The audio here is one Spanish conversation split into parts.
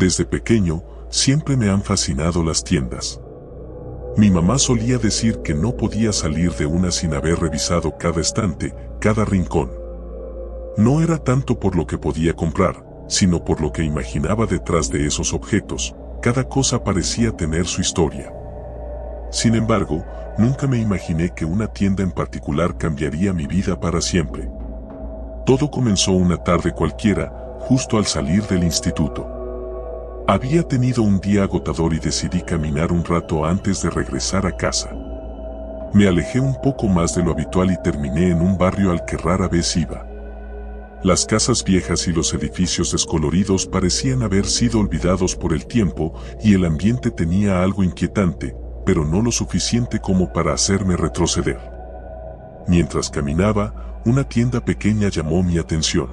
Desde pequeño, siempre me han fascinado las tiendas. Mi mamá solía decir que no podía salir de una sin haber revisado cada estante, cada rincón. No era tanto por lo que podía comprar, sino por lo que imaginaba detrás de esos objetos. Cada cosa parecía tener su historia. Sin embargo, nunca me imaginé que una tienda en particular cambiaría mi vida para siempre. Todo comenzó una tarde cualquiera, justo al salir del instituto. Había tenido un día agotador y decidí caminar un rato antes de regresar a casa. Me alejé un poco más de lo habitual y terminé en un barrio al que rara vez iba. Las casas viejas y los edificios descoloridos parecían haber sido olvidados por el tiempo y el ambiente tenía algo inquietante, pero no lo suficiente como para hacerme retroceder. Mientras caminaba, una tienda pequeña llamó mi atención.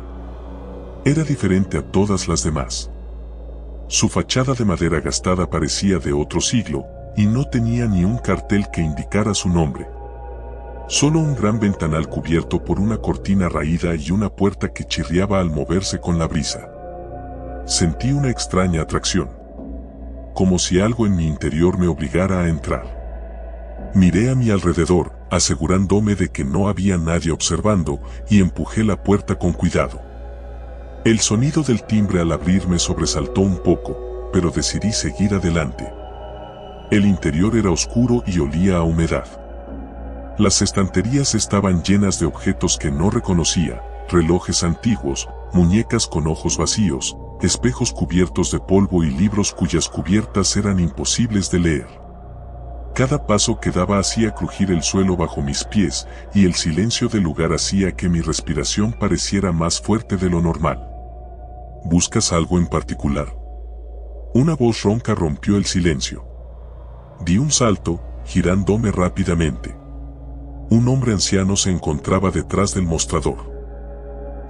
Era diferente a todas las demás. Su fachada de madera gastada parecía de otro siglo, y no tenía ni un cartel que indicara su nombre. Solo un gran ventanal cubierto por una cortina raída y una puerta que chirriaba al moverse con la brisa. Sentí una extraña atracción, como si algo en mi interior me obligara a entrar. Miré a mi alrededor, asegurándome de que no había nadie observando, y empujé la puerta con cuidado. El sonido del timbre al abrir me sobresaltó un poco, pero decidí seguir adelante. El interior era oscuro y olía a humedad. Las estanterías estaban llenas de objetos que no reconocía, relojes antiguos, muñecas con ojos vacíos, espejos cubiertos de polvo y libros cuyas cubiertas eran imposibles de leer. Cada paso que daba hacía crujir el suelo bajo mis pies, y el silencio del lugar hacía que mi respiración pareciera más fuerte de lo normal. ¿Buscas algo en particular? Una voz ronca rompió el silencio. Di un salto, girándome rápidamente. Un hombre anciano se encontraba detrás del mostrador.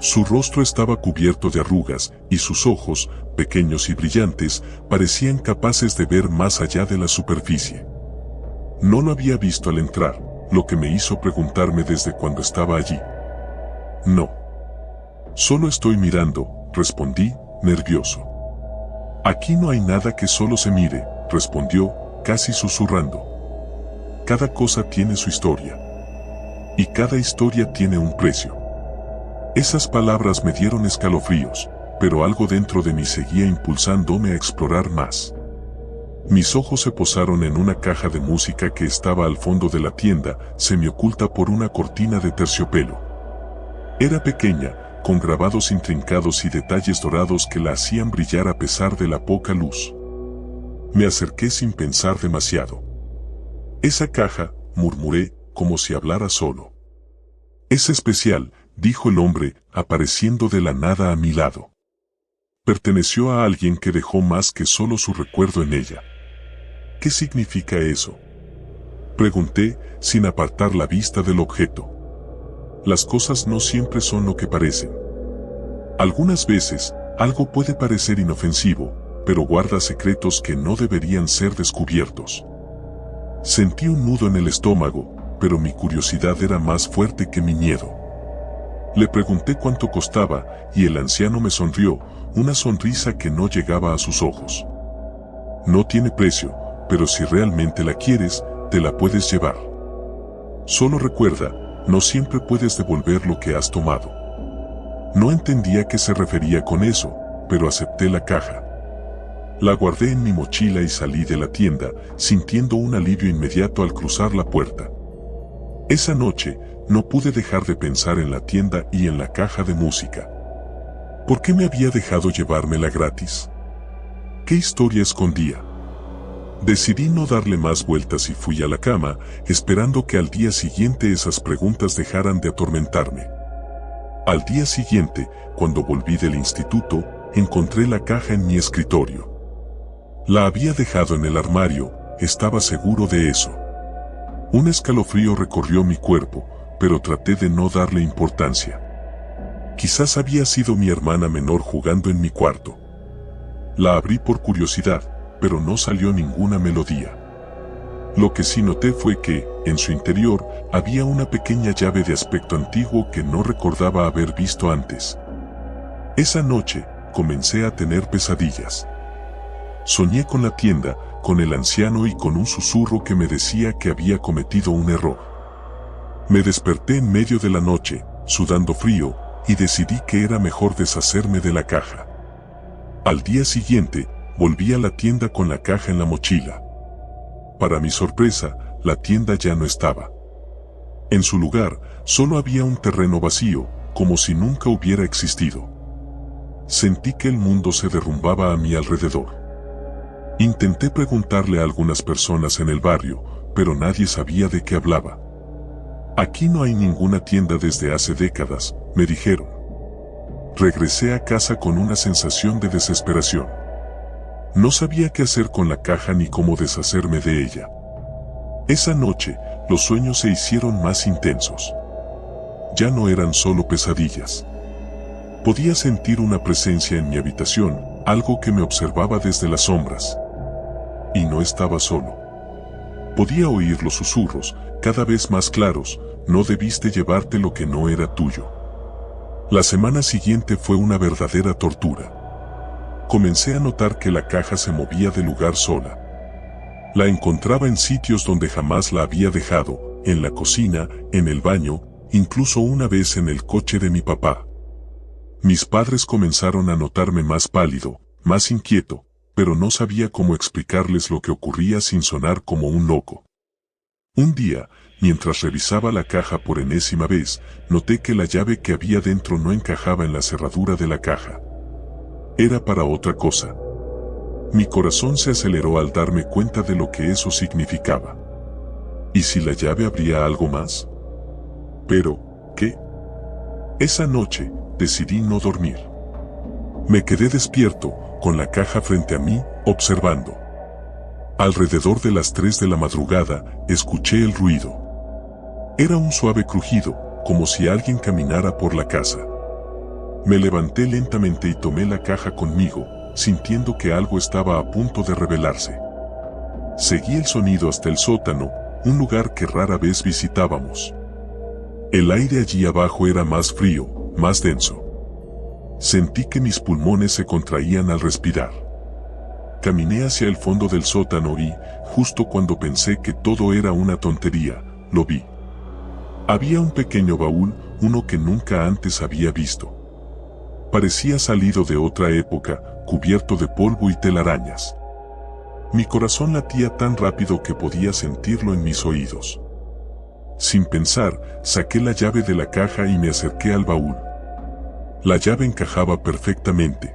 Su rostro estaba cubierto de arrugas, y sus ojos, pequeños y brillantes, parecían capaces de ver más allá de la superficie. No lo había visto al entrar, lo que me hizo preguntarme desde cuando estaba allí. No. Solo estoy mirando, respondí, nervioso. Aquí no hay nada que solo se mire, respondió, casi susurrando. Cada cosa tiene su historia. Y cada historia tiene un precio. Esas palabras me dieron escalofríos, pero algo dentro de mí seguía impulsándome a explorar más. Mis ojos se posaron en una caja de música que estaba al fondo de la tienda, semioculta por una cortina de terciopelo. Era pequeña, con grabados intrincados y detalles dorados que la hacían brillar a pesar de la poca luz. Me acerqué sin pensar demasiado. Esa caja, murmuré, como si hablara solo. Es especial, dijo el hombre, apareciendo de la nada a mi lado. Perteneció a alguien que dejó más que solo su recuerdo en ella. ¿Qué significa eso?, pregunté, sin apartar la vista del objeto. Las cosas no siempre son lo que parecen. Algunas veces, algo puede parecer inofensivo, pero guarda secretos que no deberían ser descubiertos. Sentí un nudo en el estómago, pero mi curiosidad era más fuerte que mi miedo. Le pregunté cuánto costaba, y el anciano me sonrió, una sonrisa que no llegaba a sus ojos. No tiene precio, pero si realmente la quieres, te la puedes llevar. Solo recuerda, no siempre puedes devolver lo que has tomado. No entendía a qué se refería con eso, pero acepté la caja. La guardé en mi mochila y salí de la tienda, sintiendo un alivio inmediato al cruzar la puerta. Esa noche, no pude dejar de pensar en la tienda y en la caja de música. ¿Por qué me había dejado llevármela gratis? ¿Qué historia escondía? Decidí no darle más vueltas y fui a la cama, esperando que al día siguiente esas preguntas dejaran de atormentarme. Al día siguiente, cuando volví del instituto, encontré la caja en mi escritorio. La había dejado en el armario, estaba seguro de eso. Un escalofrío recorrió mi cuerpo, pero traté de no darle importancia. Quizás había sido mi hermana menor jugando en mi cuarto. La abrí por curiosidad, pero no salió ninguna melodía. Lo que sí noté fue que, en su interior, había una pequeña llave de aspecto antiguo que no recordaba haber visto antes. Esa noche, comencé a tener pesadillas. Soñé con la tienda, con el anciano y con un susurro que me decía que había cometido un error. Me desperté en medio de la noche, sudando frío, y decidí que era mejor deshacerme de la caja. Al día siguiente, volví a la tienda con la caja en la mochila. Para mi sorpresa, la tienda ya no estaba. En su lugar, solo había un terreno vacío, como si nunca hubiera existido. Sentí que el mundo se derrumbaba a mi alrededor. Intenté preguntarle a algunas personas en el barrio, pero nadie sabía de qué hablaba. Aquí no hay ninguna tienda desde hace décadas, me dijeron. Regresé a casa con una sensación de desesperación. No sabía qué hacer con la caja ni cómo deshacerme de ella. Esa noche, los sueños se hicieron más intensos. Ya no eran solo pesadillas. Podía sentir una presencia en mi habitación, algo que me observaba desde las sombras. Y no estaba solo. Podía oír los susurros, cada vez más claros: no debiste llevarte lo que no era tuyo. La semana siguiente fue una verdadera tortura. Comencé a notar que la caja se movía de lugar sola. La encontraba en sitios donde jamás la había dejado, en la cocina, en el baño, incluso una vez en el coche de mi papá. Mis padres comenzaron a notarme más pálido, más inquieto, pero no sabía cómo explicarles lo que ocurría sin sonar como un loco. Un día, mientras revisaba la caja por enésima vez, noté que la llave que había dentro no encajaba en la cerradura de la caja. Era para otra cosa. Mi corazón se aceleró al darme cuenta de lo que eso significaba. ¿Y si la llave abría algo más? Pero, ¿qué? Esa noche, decidí no dormir. Me quedé despierto, con la caja frente a mí, observando. Alrededor de las 3 de la madrugada, escuché el ruido. Era un suave crujido, como si alguien caminara por la casa. Me levanté lentamente y tomé la caja conmigo, sintiendo que algo estaba a punto de revelarse. Seguí el sonido hasta el sótano, un lugar que rara vez visitábamos. El aire allí abajo era más frío, más denso. Sentí que mis pulmones se contraían al respirar. Caminé hacia el fondo del sótano y, justo cuando pensé que todo era una tontería, lo vi. Había un pequeño baúl, uno que nunca antes había visto. Parecía salido de otra época, cubierto de polvo y telarañas. Mi corazón latía tan rápido que podía sentirlo en mis oídos. Sin pensar, saqué la llave de la caja y me acerqué al baúl. La llave encajaba perfectamente.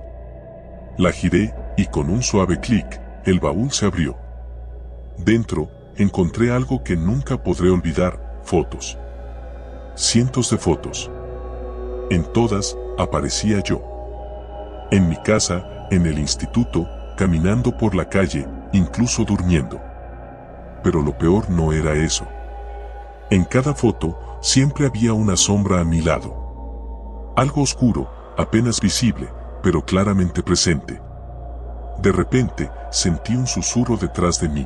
La giré, y con un suave clic, el baúl se abrió. Dentro, encontré algo que nunca podré olvidar: fotos. Cientos de fotos. En todas, aparecía yo. En mi casa, en el instituto, caminando por la calle, incluso durmiendo. Pero lo peor no era eso. En cada foto, siempre había una sombra a mi lado. Algo oscuro, apenas visible, pero claramente presente. De repente, sentí un susurro detrás de mí.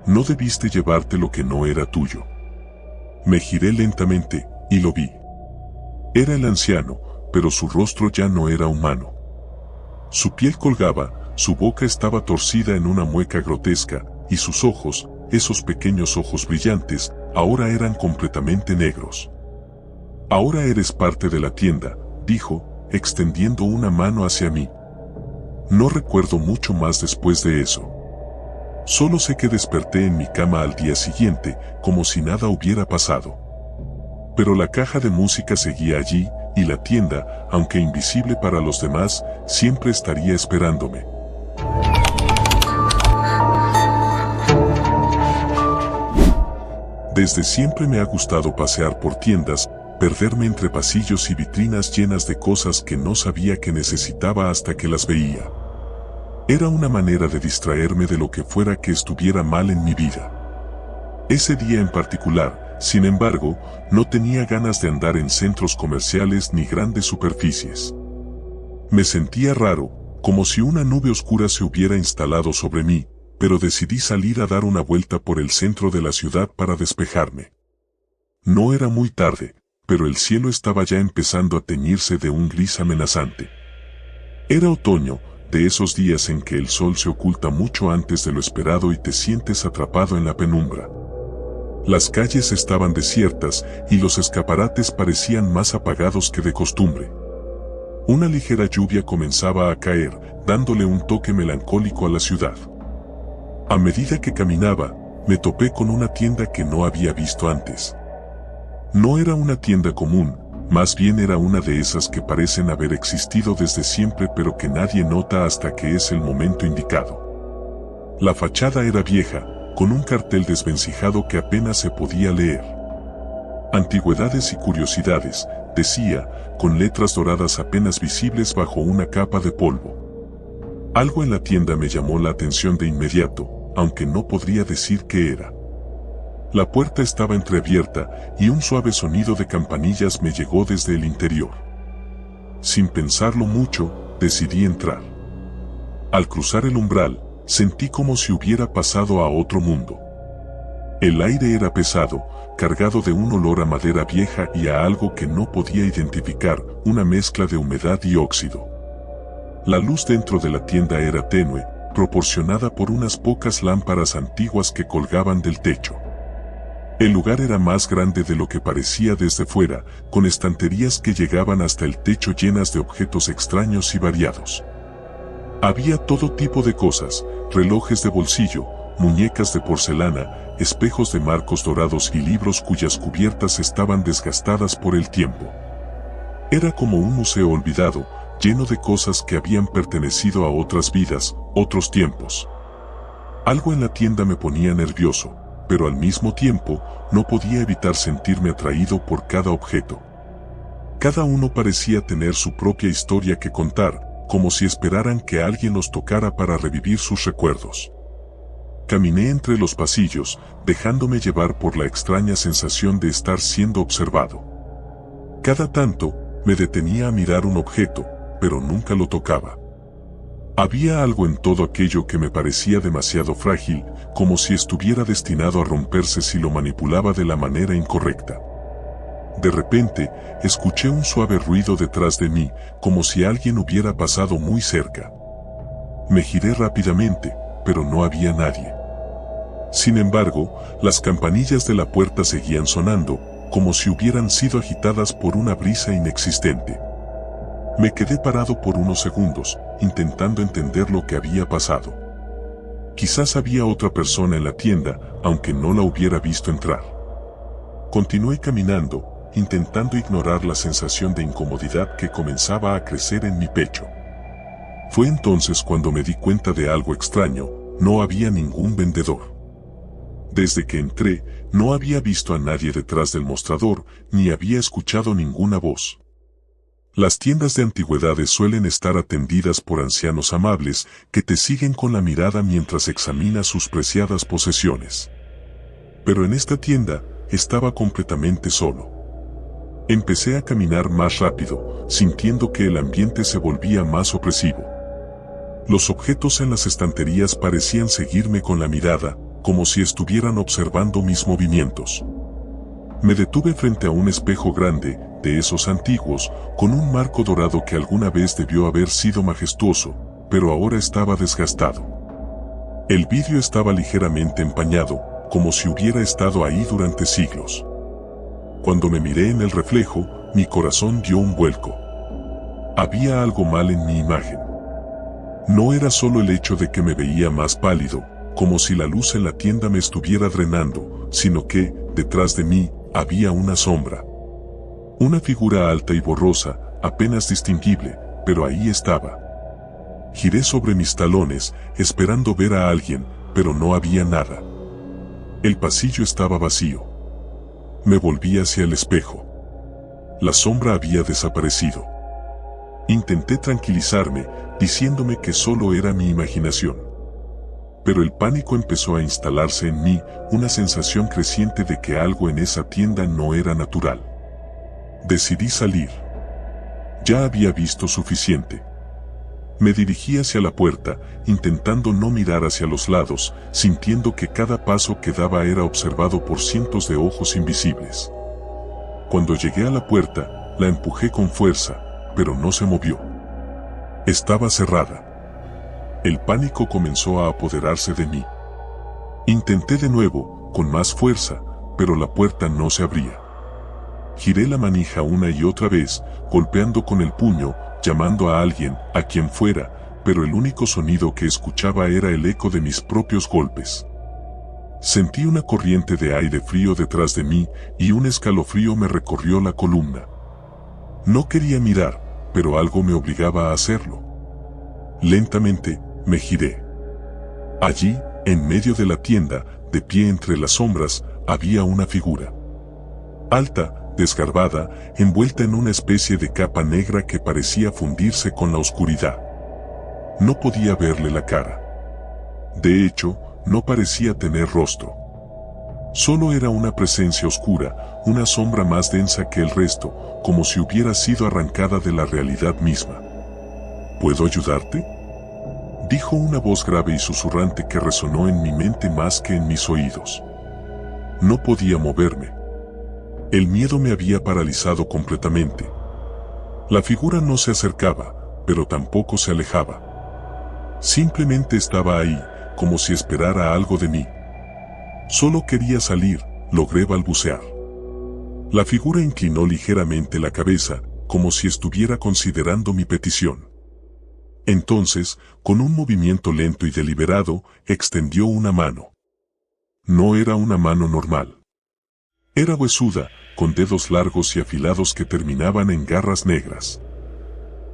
No debiste llevarte lo que no era tuyo. Me giré lentamente, y lo vi. Era el anciano, pero su rostro ya no era humano. Su piel colgaba, su boca estaba torcida en una mueca grotesca, y sus ojos, esos pequeños ojos brillantes, ahora eran completamente negros. «Ahora eres parte de la tienda», dijo, extendiendo una mano hacia mí. No recuerdo mucho más después de eso. Solo sé que desperté en mi cama al día siguiente, como si nada hubiera pasado. Pero la caja de música seguía allí, y la tienda, aunque invisible para los demás, siempre estaría esperándome. Desde siempre me ha gustado pasear por tiendas, perderme entre pasillos y vitrinas llenas de cosas que no sabía que necesitaba hasta que las veía. Era una manera de distraerme de lo que fuera que estuviera mal en mi vida. Ese día en particular, sin embargo, no tenía ganas de andar en centros comerciales ni grandes superficies. Me sentía raro, como si una nube oscura se hubiera instalado sobre mí, pero decidí salir a dar una vuelta por el centro de la ciudad para despejarme. No era muy tarde, pero el cielo estaba ya empezando a teñirse de un gris amenazante. Era otoño, de esos días en que el sol se oculta mucho antes de lo esperado y te sientes atrapado en la penumbra. Las calles estaban desiertas y los escaparates parecían más apagados que de costumbre. Una ligera lluvia comenzaba a caer, dándole un toque melancólico a la ciudad. A medida que caminaba, me topé con una tienda que no había visto antes. No era una tienda común, más bien era una de esas que parecen haber existido desde siempre pero que nadie nota hasta que es el momento indicado. La fachada era vieja, con un cartel desvencijado que apenas se podía leer. Antigüedades y curiosidades, decía, con letras doradas apenas visibles bajo una capa de polvo. Algo en la tienda me llamó la atención de inmediato, aunque no podría decir qué era. La puerta estaba entreabierta y un suave sonido de campanillas me llegó desde el interior. Sin pensarlo mucho, decidí entrar. Al cruzar el umbral, sentí como si hubiera pasado a otro mundo. El aire era pesado, cargado de un olor a madera vieja y a algo que no podía identificar, una mezcla de humedad y óxido. La luz dentro de la tienda era tenue, proporcionada por unas pocas lámparas antiguas que colgaban del techo. El lugar era más grande de lo que parecía desde fuera, con estanterías que llegaban hasta el techo llenas de objetos extraños y variados. Había todo tipo de cosas, relojes de bolsillo, muñecas de porcelana, espejos de marcos dorados y libros cuyas cubiertas estaban desgastadas por el tiempo. Era como un museo olvidado, lleno de cosas que habían pertenecido a otras vidas, otros tiempos. Algo en la tienda me ponía nervioso, pero al mismo tiempo, no podía evitar sentirme atraído por cada objeto. Cada uno parecía tener su propia historia que contar, como si esperaran que alguien los tocara para revivir sus recuerdos. Caminé entre los pasillos, dejándome llevar por la extraña sensación de estar siendo observado. Cada tanto, me detenía a mirar un objeto, pero nunca lo tocaba. Había algo en todo aquello que me parecía demasiado frágil, como si estuviera destinado a romperse si lo manipulaba de la manera incorrecta. De repente, escuché un suave ruido detrás de mí, como si alguien hubiera pasado muy cerca. Me giré rápidamente, pero no había nadie. Sin embargo, las campanillas de la puerta seguían sonando, como si hubieran sido agitadas por una brisa inexistente. Me quedé parado por unos segundos, intentando entender lo que había pasado. Quizás había otra persona en la tienda, aunque no la hubiera visto entrar. Continué caminando, intentando ignorar la sensación de incomodidad que comenzaba a crecer en mi pecho. Fue entonces cuando me di cuenta de algo extraño: no había ningún vendedor. Desde que entré, no había visto a nadie detrás del mostrador, ni había escuchado ninguna voz. Las tiendas de antigüedades suelen estar atendidas por ancianos amables que te siguen con la mirada mientras examinas sus preciadas posesiones. Pero en esta tienda, estaba completamente solo. Empecé a caminar más rápido, sintiendo que el ambiente se volvía más opresivo. Los objetos en las estanterías parecían seguirme con la mirada, como si estuvieran observando mis movimientos. Me detuve frente a un espejo grande, de esos antiguos, con un marco dorado que alguna vez debió haber sido majestuoso, pero ahora estaba desgastado. El vidrio estaba ligeramente empañado, como si hubiera estado ahí durante siglos. Cuando me miré en el reflejo, mi corazón dio un vuelco. Había algo mal en mi imagen. No era solo el hecho de que me veía más pálido, como si la luz en la tienda me estuviera drenando, sino que, detrás de mí, había una sombra. Una figura alta y borrosa, apenas distinguible, pero ahí estaba. Giré sobre mis talones, esperando ver a alguien, pero no había nada. El pasillo estaba vacío. Me volví hacia el espejo. La sombra había desaparecido. Intenté tranquilizarme, diciéndome que solo era mi imaginación. Pero el pánico empezó a instalarse en mí, una sensación creciente de que algo en esa tienda no era natural. Decidí salir. Ya había visto suficiente. Me dirigí hacia la puerta, intentando no mirar hacia los lados, sintiendo que cada paso que daba era observado por cientos de ojos invisibles. Cuando llegué a la puerta, la empujé con fuerza, pero no se movió. Estaba cerrada. El pánico comenzó a apoderarse de mí. Intenté de nuevo, con más fuerza, pero la puerta no se abría. Giré la manija una y otra vez, golpeando con el puño, llamando a alguien, a quien fuera, pero el único sonido que escuchaba era el eco de mis propios golpes. Sentí una corriente de aire frío detrás de mí y un escalofrío me recorrió la columna. No quería mirar, pero algo me obligaba a hacerlo. Lentamente, me giré. Allí, en medio de la tienda, de pie entre las sombras, había una figura. Alta, desgarbada, envuelta en una especie de capa negra que parecía fundirse con la oscuridad. No podía verle la cara. De hecho, no parecía tener rostro. Solo era una presencia oscura, una sombra más densa que el resto, como si hubiera sido arrancada de la realidad misma. ¿Puedo ayudarte?, dijo una voz grave y susurrante que resonó en mi mente más que en mis oídos. No podía moverme. El miedo me había paralizado completamente. La figura no se acercaba, pero tampoco se alejaba. Simplemente estaba ahí, como si esperara algo de mí. Solo quería salir, logré balbucear. La figura inclinó ligeramente la cabeza, como si estuviera considerando mi petición. Entonces, con un movimiento lento y deliberado, extendió una mano. No era una mano normal. Era huesuda, con dedos largos y afilados que terminaban en garras negras.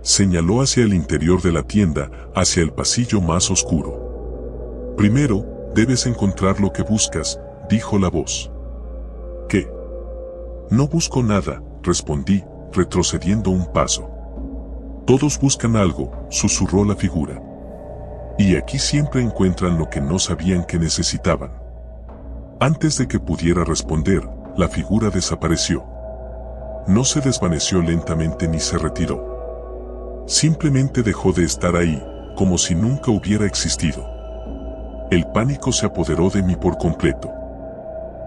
Señaló hacia el interior de la tienda, hacia el pasillo más oscuro. Primero, debes encontrar lo que buscas, dijo la voz. ¿Qué? No busco nada, respondí, retrocediendo un paso. Todos buscan algo, susurró la figura. Y aquí siempre encuentran lo que no sabían que necesitaban. Antes de que pudiera responder, la figura desapareció. No se desvaneció lentamente ni se retiró. Simplemente dejó de estar ahí, como si nunca hubiera existido. El pánico se apoderó de mí por completo.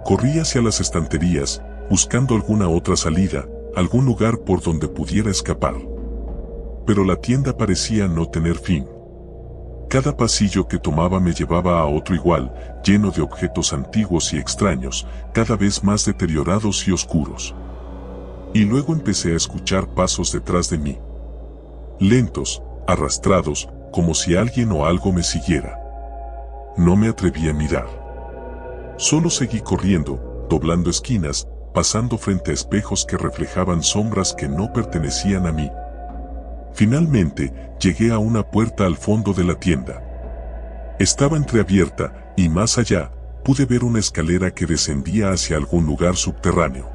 Corrí hacia las estanterías, buscando alguna otra salida, algún lugar por donde pudiera escapar. Pero la tienda parecía no tener fin. Cada pasillo que tomaba me llevaba a otro igual, lleno de objetos antiguos y extraños, cada vez más deteriorados y oscuros. Y luego empecé a escuchar pasos detrás de mí. Lentos, arrastrados, como si alguien o algo me siguiera. No me atreví a mirar. Solo seguí corriendo, doblando esquinas, pasando frente a espejos que reflejaban sombras que no pertenecían a mí. Finalmente, llegué a una puerta al fondo de la tienda. Estaba entreabierta, y más allá, pude ver una escalera que descendía hacia algún lugar subterráneo.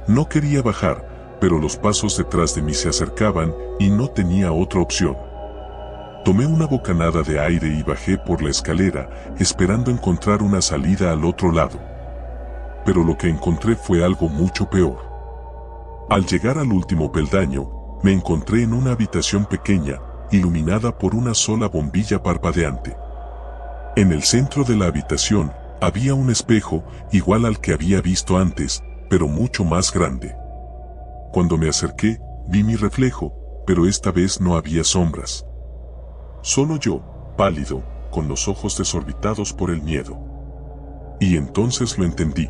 No quería bajar, pero los pasos detrás de mí se acercaban, y no tenía otra opción. Tomé una bocanada de aire y bajé por la escalera, esperando encontrar una salida al otro lado. Pero lo que encontré fue algo mucho peor. Al llegar al último peldaño, me encontré en una habitación pequeña, iluminada por una sola bombilla parpadeante. En el centro de la habitación, había un espejo, igual al que había visto antes, pero mucho más grande. Cuando me acerqué, vi mi reflejo, pero esta vez no había sombras. Solo yo, pálido, con los ojos desorbitados por el miedo. Y entonces lo entendí.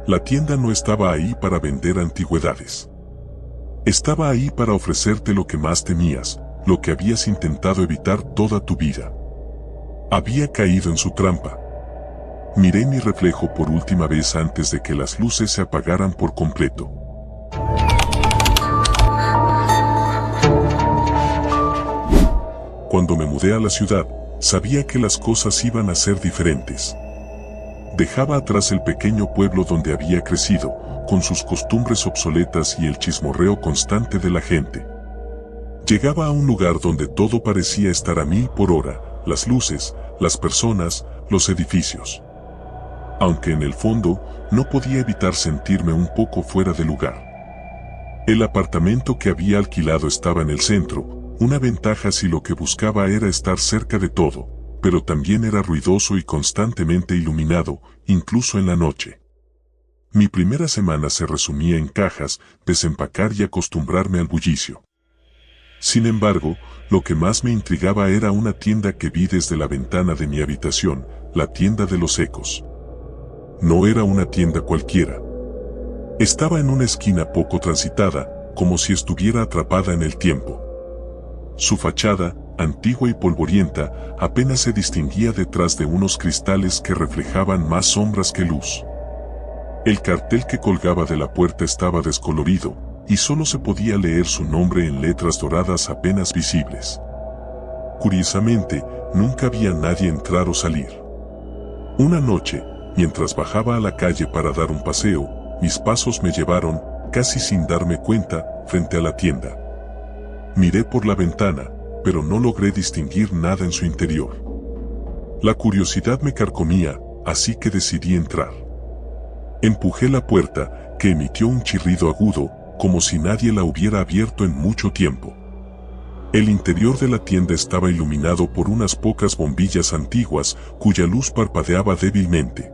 La tienda no estaba ahí para vender antigüedades. Estaba ahí para ofrecerte lo que más temías, lo que habías intentado evitar toda tu vida. Había caído en su trampa. Miré mi reflejo por última vez antes de que las luces se apagaran por completo. Cuando me mudé a la ciudad, sabía que las cosas iban a ser diferentes. Dejaba atrás el pequeño pueblo donde había crecido, con sus costumbres obsoletas y el chismorreo constante de la gente. Llegaba a un lugar donde todo parecía estar a 1000 por hora, las luces, las personas, los edificios. Aunque en el fondo, no podía evitar sentirme un poco fuera de lugar. El apartamento que había alquilado estaba en el centro, una ventaja si lo que buscaba era estar cerca de todo, pero también era ruidoso y constantemente iluminado, incluso en la noche. Mi primera semana se resumía en cajas, desempacar y acostumbrarme al bullicio. Sin embargo, lo que más me intrigaba era una tienda que vi desde la ventana de mi habitación, la tienda de los ecos. No era una tienda cualquiera. Estaba en una esquina poco transitada, como si estuviera atrapada en el tiempo. Su fachada, antigua y polvorienta, apenas se distinguía detrás de unos cristales que reflejaban más sombras que luz. El cartel que colgaba de la puerta estaba descolorido, y solo se podía leer su nombre en letras doradas apenas visibles. Curiosamente, nunca había nadie entrar o salir. Una noche, mientras bajaba a la calle para dar un paseo, mis pasos me llevaron, casi sin darme cuenta, frente a la tienda. Miré por la ventana, pero no logré distinguir nada en su interior. La curiosidad me carcomía, así que decidí entrar. Empujé la puerta, que emitió un chirrido agudo, como si nadie la hubiera abierto en mucho tiempo. El interior de la tienda estaba iluminado por unas pocas bombillas antiguas, cuya luz parpadeaba débilmente.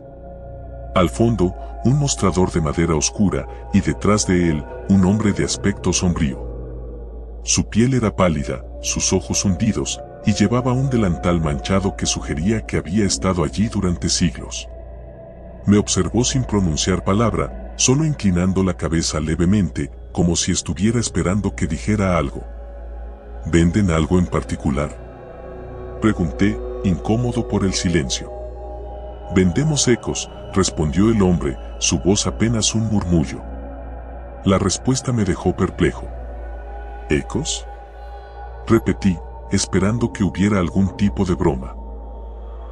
Al fondo, un mostrador de madera oscura, y detrás de él, un hombre de aspecto sombrío. Su piel era pálida, sus ojos hundidos, y llevaba un delantal manchado que sugería que había estado allí durante siglos. Me observó sin pronunciar palabra, solo inclinando la cabeza levemente, como si estuviera esperando que dijera algo. ¿Venden algo en particular?, pregunté, incómodo por el silencio. Vendemos ecos, respondió el hombre, su voz apenas un murmullo. La respuesta me dejó perplejo. ¿Ecos?, repetí, esperando que hubiera algún tipo de broma.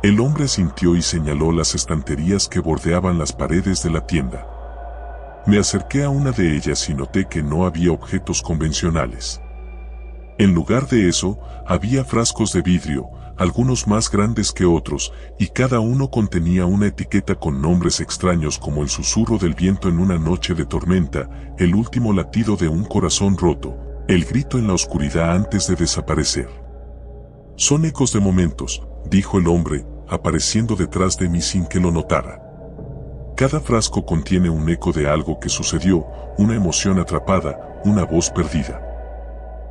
El hombre asintió y señaló las estanterías que bordeaban las paredes de la tienda. Me acerqué a una de ellas y noté que no había objetos convencionales. En lugar de eso, había frascos de vidrio, algunos más grandes que otros, y cada uno contenía una etiqueta con nombres extraños como el susurro del viento en una noche de tormenta, el último latido de un corazón roto, el grito en la oscuridad antes de desaparecer. Son ecos de momentos, dijo el hombre, apareciendo detrás de mí sin que lo notara. Cada frasco contiene un eco de algo que sucedió, una emoción atrapada, una voz perdida.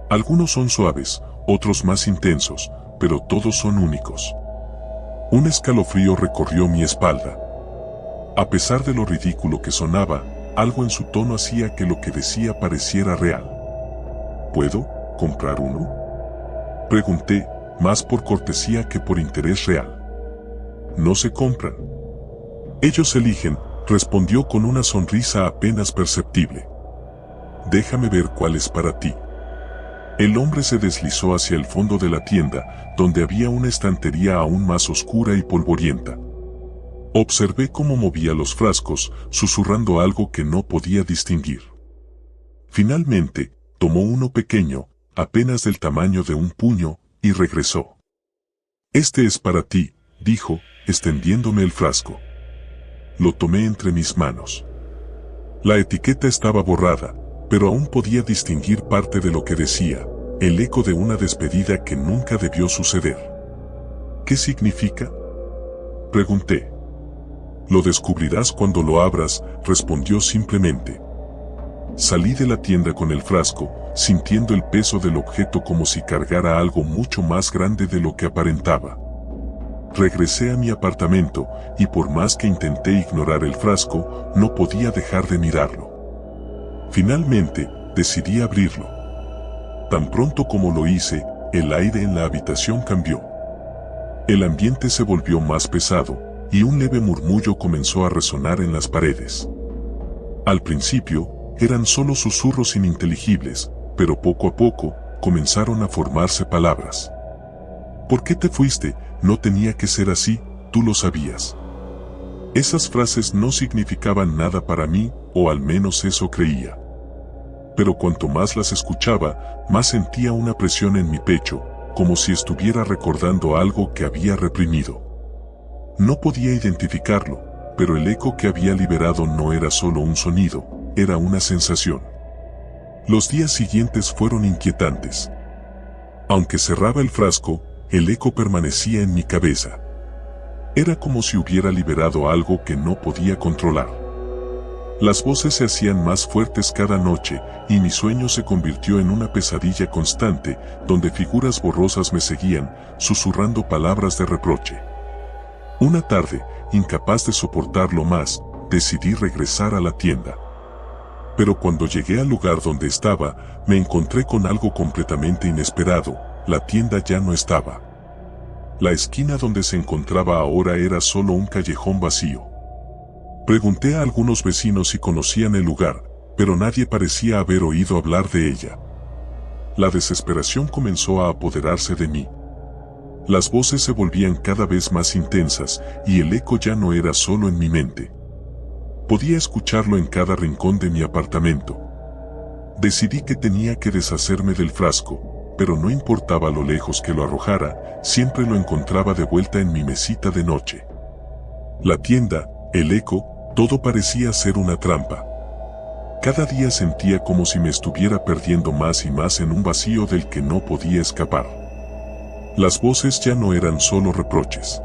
Algunos son suaves, otros más intensos, pero todos son únicos. Un escalofrío recorrió mi espalda. A pesar de lo ridículo que sonaba, algo en su tono hacía que lo que decía pareciera real. ¿Puedo comprar uno?, pregunté, más por cortesía que por interés real. No se compran. Ellos eligen, respondió con una sonrisa apenas perceptible. Déjame ver cuál es para ti. El hombre se deslizó hacia el fondo de la tienda, donde había una estantería aún más oscura y polvorienta. Observé cómo movía los frascos, susurrando algo que no podía distinguir. Finalmente, tomó uno pequeño, apenas del tamaño de un puño, y regresó. Este es para ti, dijo, extendiéndome el frasco. Lo tomé entre mis manos. La etiqueta estaba borrada, pero aún podía distinguir parte de lo que decía, el eco de una despedida que nunca debió suceder. ¿Qué significa?, pregunté. Lo descubrirás cuando lo abras, respondió simplemente. Salí de la tienda con el frasco, sintiendo el peso del objeto como si cargara algo mucho más grande de lo que aparentaba. Regresé a mi apartamento, y por más que intenté ignorar el frasco, no podía dejar de mirarlo. Finalmente, decidí abrirlo. Tan pronto como lo hice, el aire en la habitación cambió. El ambiente se volvió más pesado, y un leve murmullo comenzó a resonar en las paredes. Al principio, eran solo susurros ininteligibles, pero poco a poco, comenzaron a formarse palabras. ¿Por qué te fuiste? No tenía que ser así, tú lo sabías. Esas frases no significaban nada para mí, o al menos eso creía. Pero cuanto más las escuchaba, más sentía una presión en mi pecho, como si estuviera recordando algo que había reprimido. No podía identificarlo, pero el eco que había liberado no era solo un sonido, era una sensación. Los días siguientes fueron inquietantes. Aunque cerraba el frasco, el eco permanecía en mi cabeza. Era como si hubiera liberado algo que no podía controlar. Las voces se hacían más fuertes cada noche, y mi sueño se convirtió en una pesadilla constante, donde figuras borrosas me seguían, susurrando palabras de reproche. Una tarde, incapaz de soportarlo más, decidí regresar a la tienda. Pero cuando llegué al lugar donde estaba, me encontré con algo completamente inesperado: la tienda ya no estaba. La esquina donde se encontraba ahora era solo un callejón vacío. Pregunté a algunos vecinos si conocían el lugar, pero nadie parecía haber oído hablar de ella. La desesperación comenzó a apoderarse de mí. Las voces se volvían cada vez más intensas, y el eco ya no era solo en mi mente. Podía escucharlo en cada rincón de mi apartamento. Decidí que tenía que deshacerme del frasco, pero no importaba lo lejos que lo arrojara, siempre lo encontraba de vuelta en mi mesita de noche. La tienda, el eco, todo parecía ser una trampa. Cada día sentía como si me estuviera perdiendo más y más en un vacío del que no podía escapar. Las voces ya no eran solo reproches.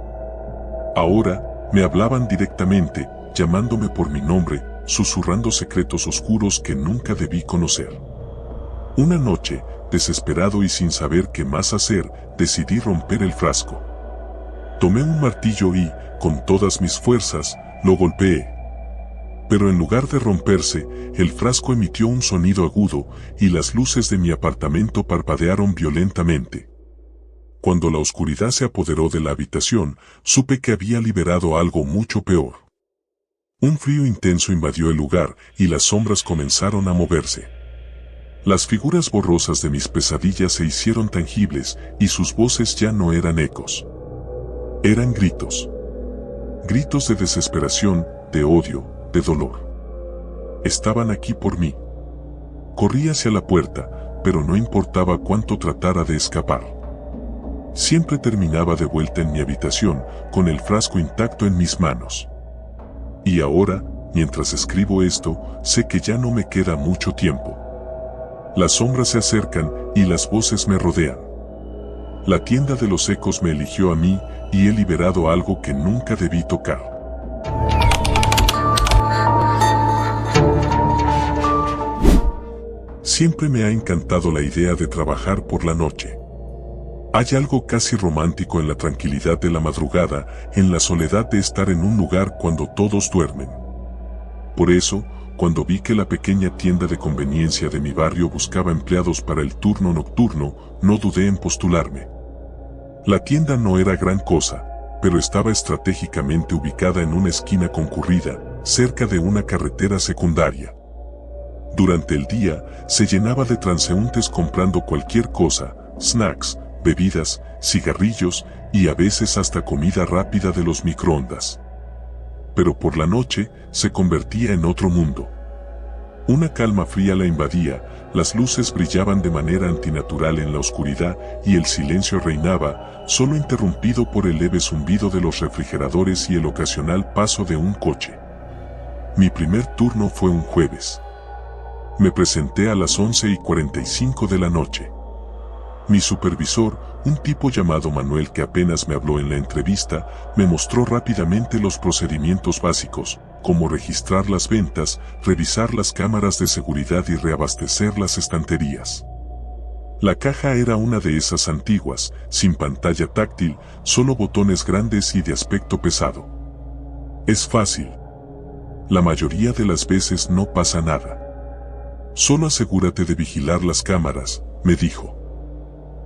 Ahora, me hablaban directamente, llamándome por mi nombre, susurrando secretos oscuros que nunca debí conocer. Una noche, desesperado y sin saber qué más hacer, decidí romper el frasco. Tomé un martillo y, con todas mis fuerzas, lo golpeé. Pero en lugar de romperse, el frasco emitió un sonido agudo, y las luces de mi apartamento parpadearon violentamente. Cuando la oscuridad se apoderó de la habitación, supe que había liberado algo mucho peor. Un frío intenso invadió el lugar, y las sombras comenzaron a moverse. Las figuras borrosas de mis pesadillas se hicieron tangibles, y sus voces ya no eran ecos. Eran gritos. Gritos de desesperación, de odio, de dolor. Estaban aquí por mí. Corrí hacia la puerta, pero no importaba cuánto tratara de escapar. Siempre terminaba de vuelta en mi habitación, con el frasco intacto en mis manos. Y ahora, mientras escribo esto, sé que ya no me queda mucho tiempo. Las sombras se acercan, y las voces me rodean. La tienda de los ecos me eligió a mí, y he liberado algo que nunca debí tocar. Siempre me ha encantado la idea de trabajar por la noche. Hay algo casi romántico en la tranquilidad de la madrugada, en la soledad de estar en un lugar cuando todos duermen. Por eso, cuando vi que la pequeña tienda de conveniencia de mi barrio buscaba empleados para el turno nocturno, no dudé en postularme. La tienda no era gran cosa, pero estaba estratégicamente ubicada en una esquina concurrida, cerca de una carretera secundaria. Durante el día, se llenaba de transeúntes comprando cualquier cosa: snacks, bebidas, cigarrillos y a veces hasta comida rápida de los microondas. Pero por la noche, se convertía en otro mundo. Una calma fría la invadía, las luces brillaban de manera antinatural en la oscuridad y el silencio reinaba, solo interrumpido por el leve zumbido de los refrigeradores y el ocasional paso de un coche. Mi primer turno fue un jueves. Me presenté a las 11:45 de la noche. Mi supervisor, un tipo llamado Manuel que apenas me habló en la entrevista, me mostró rápidamente los procedimientos básicos, como registrar las ventas, revisar las cámaras de seguridad y reabastecer las estanterías. La caja era una de esas antiguas, sin pantalla táctil, solo botones grandes y de aspecto pesado. Es fácil. La mayoría de las veces no pasa nada. Solo asegúrate de vigilar las cámaras, me dijo.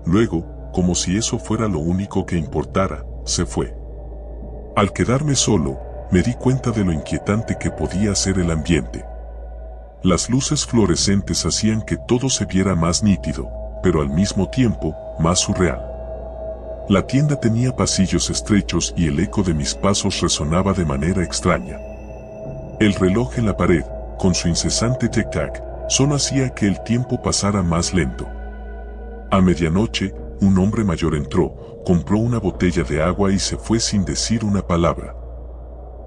Luego, como si eso fuera lo único que importara, se fue. Al quedarme solo, me di cuenta de lo inquietante que podía ser el ambiente. Las luces fluorescentes hacían que todo se viera más nítido, pero al mismo tiempo, más surreal. La tienda tenía pasillos estrechos y el eco de mis pasos resonaba de manera extraña. El reloj en la pared, con su incesante tic-tac, solo hacía que el tiempo pasara más lento. A medianoche, un hombre mayor entró, compró una botella de agua y se fue sin decir una palabra.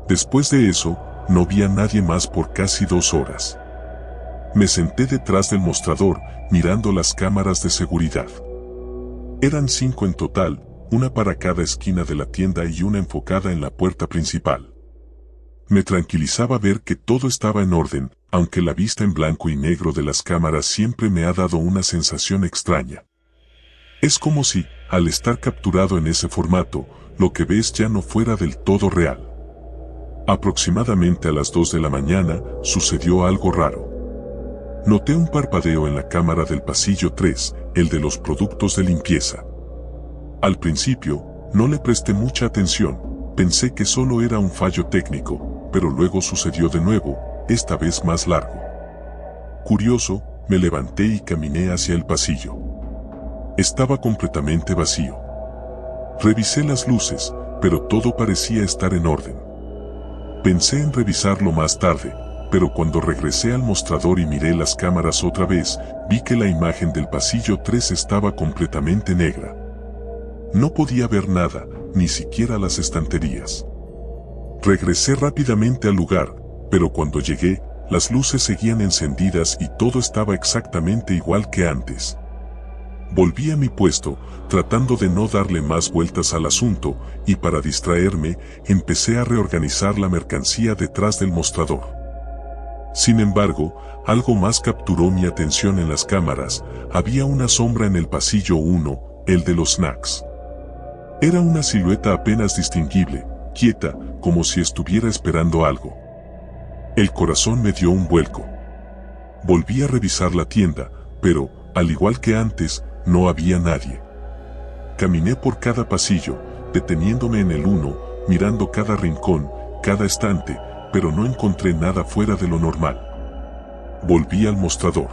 Después de eso, no vi a nadie más por casi 2 horas. Me senté detrás del mostrador, mirando las cámaras de seguridad. Eran 5 en total, una para cada esquina de la tienda y una enfocada en la puerta principal. Me tranquilizaba ver que todo estaba en orden, aunque la vista en blanco y negro de las cámaras siempre me ha dado una sensación extraña. Es como si, al estar capturado en ese formato, lo que ves ya no fuera del todo real. Aproximadamente a las 2 de la mañana, sucedió algo raro. Noté un parpadeo en la cámara del pasillo 3, el de los productos de limpieza. Al principio, no le presté mucha atención, pensé que solo era un fallo técnico, pero luego sucedió de nuevo, esta vez más largo. Curioso, me levanté y caminé hacia el pasillo. Estaba completamente vacío. Revisé las luces, pero todo parecía estar en orden. Pensé en revisarlo más tarde, pero cuando regresé al mostrador y miré las cámaras otra vez, vi que la imagen del pasillo 3 estaba completamente negra. No podía ver nada, ni siquiera las estanterías. Regresé rápidamente al lugar, pero cuando llegué, las luces seguían encendidas y todo estaba exactamente igual que antes. Volví a mi puesto, tratando de no darle más vueltas al asunto, y para distraerme, empecé a reorganizar la mercancía detrás del mostrador. Sin embargo, algo más capturó mi atención en las cámaras. Había una sombra en el pasillo 1, el de los snacks. Era una silueta apenas distinguible, quieta, como si estuviera esperando algo. El corazón me dio un vuelco. Volví a revisar la tienda, pero, al igual que antes, no había nadie. Caminé por cada pasillo, deteniéndome en el 1, mirando cada rincón, cada estante, pero no encontré nada fuera de lo normal. Volví al mostrador.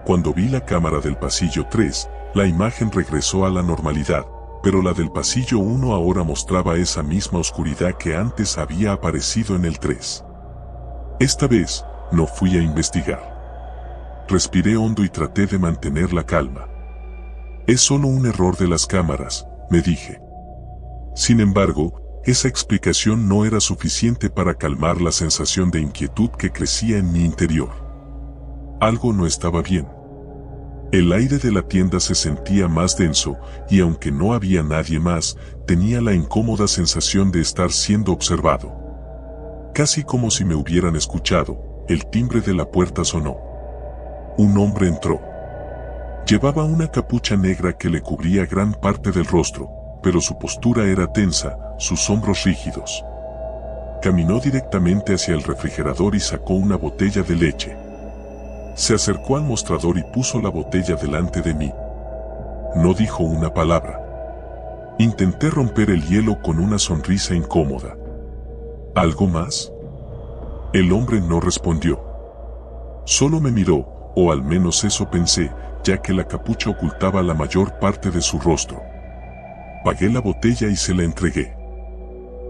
Cuando vi la cámara del pasillo 3, la imagen regresó a la normalidad, pero la del pasillo 1 ahora mostraba esa misma oscuridad que antes había aparecido en el 3. Esta vez, no fui a investigar. Respiré hondo y traté de mantener la calma. Es solo un error de las cámaras, me dije. Sin embargo, esa explicación no era suficiente para calmar la sensación de inquietud que crecía en mi interior. Algo no estaba bien. El aire de la tienda se sentía más denso, y aunque no había nadie más, tenía la incómoda sensación de estar siendo observado. Casi como si me hubieran escuchado, el timbre de la puerta sonó. Un hombre entró. Llevaba una capucha negra que le cubría gran parte del rostro, pero su postura era tensa, sus hombros rígidos. Caminó directamente hacia el refrigerador y sacó una botella de leche. Se acercó al mostrador y puso la botella delante de mí. No dijo una palabra. Intenté romper el hielo con una sonrisa incómoda. ¿Algo más? El hombre no respondió. Solo me miró, o al menos eso pensé, ya que la capucha ocultaba la mayor parte de su rostro. Pagué la botella y se la entregué.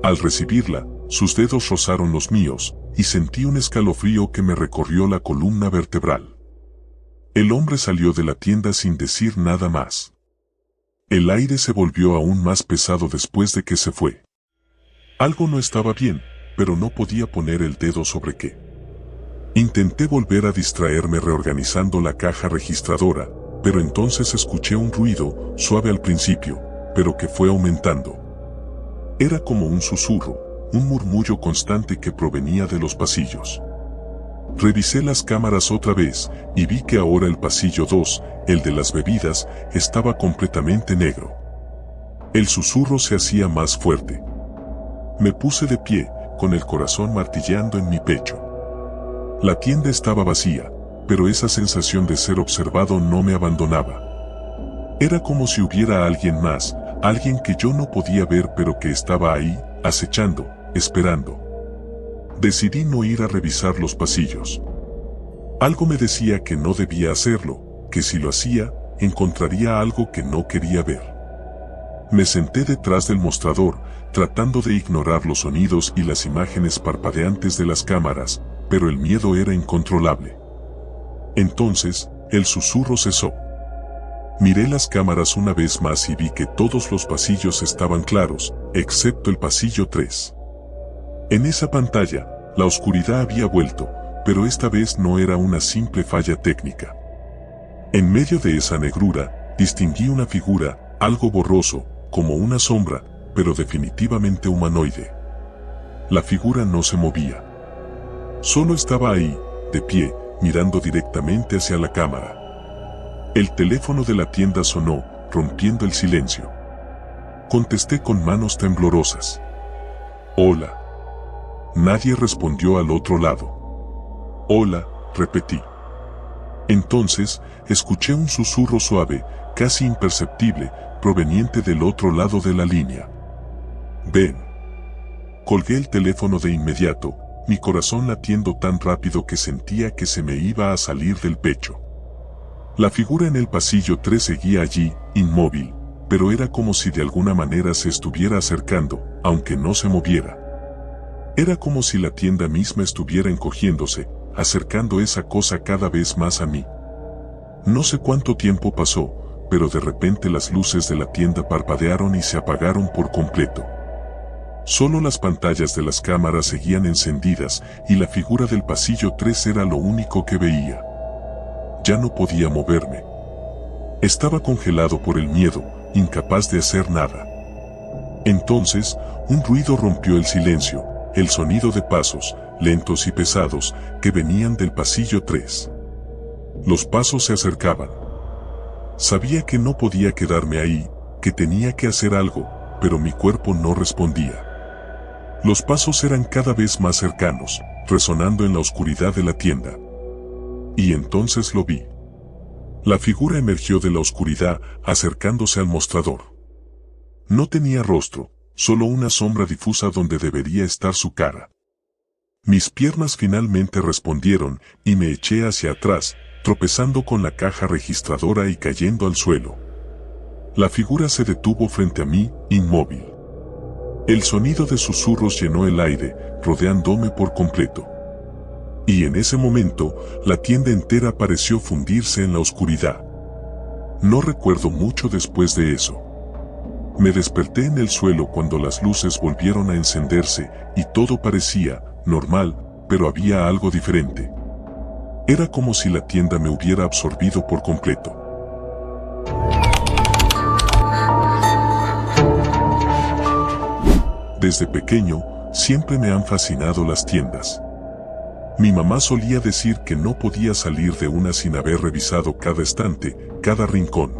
Al recibirla, sus dedos rozaron los míos, y sentí un escalofrío que me recorrió la columna vertebral. El hombre salió de la tienda sin decir nada más. El aire se volvió aún más pesado después de que se fue. Algo no estaba bien, pero no podía poner el dedo sobre qué. Intenté volver a distraerme reorganizando la caja registradora, pero entonces escuché un ruido, suave al principio, pero que fue aumentando. Era como un susurro, un murmullo constante que provenía de los pasillos. Revisé las cámaras otra vez, y vi que ahora el pasillo 2, el de las bebidas, estaba completamente negro. El susurro se hacía más fuerte. Me puse de pie, con el corazón martilleando en mi pecho. La tienda estaba vacía, pero esa sensación de ser observado no me abandonaba. Era como si hubiera alguien más, alguien que yo no podía ver pero que estaba ahí, acechando, esperando. Decidí no ir a revisar los pasillos. Algo me decía que no debía hacerlo, que si lo hacía, encontraría algo que no quería ver. Me senté detrás del mostrador, tratando de ignorar los sonidos y las imágenes parpadeantes de las cámaras, pero el miedo era incontrolable. Entonces, el susurro cesó. Miré las cámaras una vez más y vi que todos los pasillos estaban claros, excepto el pasillo 3. En esa pantalla, la oscuridad había vuelto, pero esta vez no era una simple falla técnica. En medio de esa negrura, distinguí una figura, algo borroso, como una sombra, pero definitivamente humanoide. La figura no se movía. Solo estaba ahí, de pie, mirando directamente hacia la cámara. El teléfono de la tienda sonó, rompiendo el silencio. Contesté con manos temblorosas. Hola. Nadie respondió al otro lado. Hola, repetí. Entonces, escuché un susurro suave, casi imperceptible, proveniente del otro lado de la línea. Ven. Colgué el teléfono de inmediato, mi corazón latiendo tan rápido que sentía que se me iba a salir del pecho. La figura en el pasillo 3 seguía allí, inmóvil, pero era como si de alguna manera se estuviera acercando, aunque no se moviera. Era como si la tienda misma estuviera encogiéndose, acercando esa cosa cada vez más a mí. No sé cuánto tiempo pasó, pero de repente las luces de la tienda parpadearon y se apagaron por completo. Solo las pantallas de las cámaras seguían encendidas y la figura del pasillo 3 era lo único que veía. Ya no podía moverme. Estaba congelado por el miedo, incapaz de hacer nada. Entonces, un ruido rompió el silencio, el sonido de pasos, lentos y pesados, que venían del pasillo 3. Los pasos se acercaban. Sabía que no podía quedarme ahí, que tenía que hacer algo, pero mi cuerpo no respondía. Los pasos eran cada vez más cercanos, resonando en la oscuridad de la tienda. Y entonces lo vi. La figura emergió de la oscuridad, acercándose al mostrador. No tenía rostro, solo una sombra difusa donde debería estar su cara. Mis piernas finalmente respondieron, y me eché hacia atrás, tropezando con la caja registradora y cayendo al suelo. La figura se detuvo frente a mí, inmóvil. El sonido de susurros llenó el aire, rodeándome por completo. Y en ese momento, la tienda entera pareció fundirse en la oscuridad. No recuerdo mucho después de eso. Me desperté en el suelo cuando las luces volvieron a encenderse, y todo parecía normal, pero había algo diferente. Era como si la tienda me hubiera absorbido por completo. Desde pequeño, siempre me han fascinado las tiendas. Mi mamá solía decir que no podía salir de una sin haber revisado cada estante, cada rincón.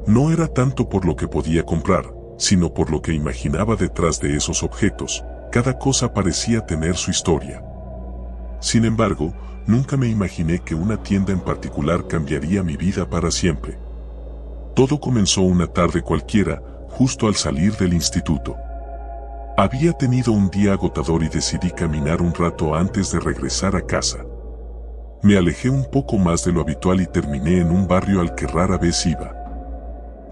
No era tanto por lo que podía comprar, sino por lo que imaginaba detrás de esos objetos. Cada cosa parecía tener su historia. Sin embargo, nunca me imaginé que una tienda en particular cambiaría mi vida para siempre. Todo comenzó una tarde cualquiera, justo al salir del instituto. Había tenido un día agotador y decidí caminar un rato antes de regresar a casa. Me alejé un poco más de lo habitual y terminé en un barrio al que rara vez iba.